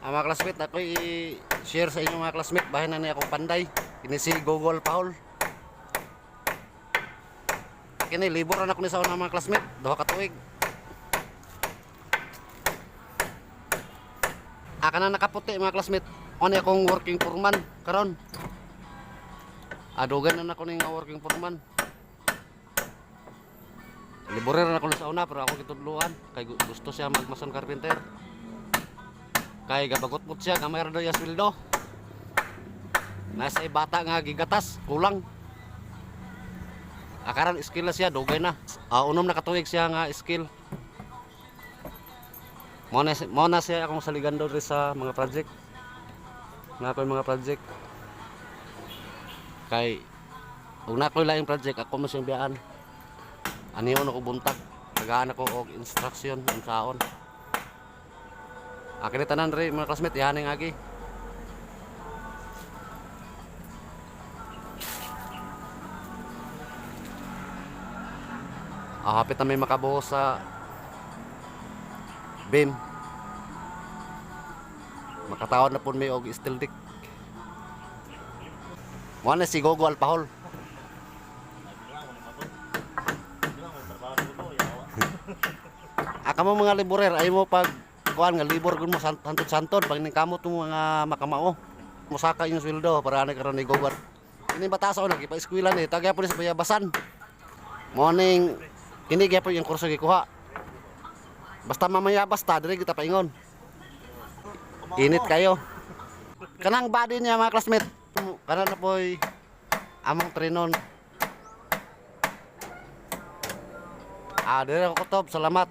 Mga classmate, ako i-share sa inyo mga classmate. Bahin na niya akong panday. Ini si Google Paul. Kini, libur na ako ni sa una mga classmate. Duha ka tuig. Aka na nakaputi mga classmate. Ano akong working foreman karon. Adugan na ako ning working foreman. Liburer na ako sa una pero ako gitudluan kay gusto siya magmason carpenter. Kay gabagot mo siya gamay ra daw ya sweldo. Nasa bata nga gigatas kulang. Akaran skill na siya dugay na. Unom na katuig siya nga skill. Mo na siya akong saligando rin sa mga project. Na ako mga project. Kay ug na ko laing project ako mo siyang biyaan. Aniyon ako buntag. Tagaan ako og instruction unsaon. Akin tanan ri mga classmate yaning agi. Hapit na may makabuhos sa beam. Makatawad na po may og steel dick. Mo na si Gogo Alpahol. Aka mo mga liburer ay mo pag kuan nga libur kun mo santod pag ning kamot mo mga makamao. Musaka yung sweldo para ani karon ni Gogo. Ini bataso na kipa eskwela ni tagay po sa bayabasan. Morning kini gyapon yung kurso gikuha. Basta mamaya basta dire kita paingon. Init kayo. Kanang body niya mga classmate. Kana na poy among trinon. Dire ako kutob, salamat.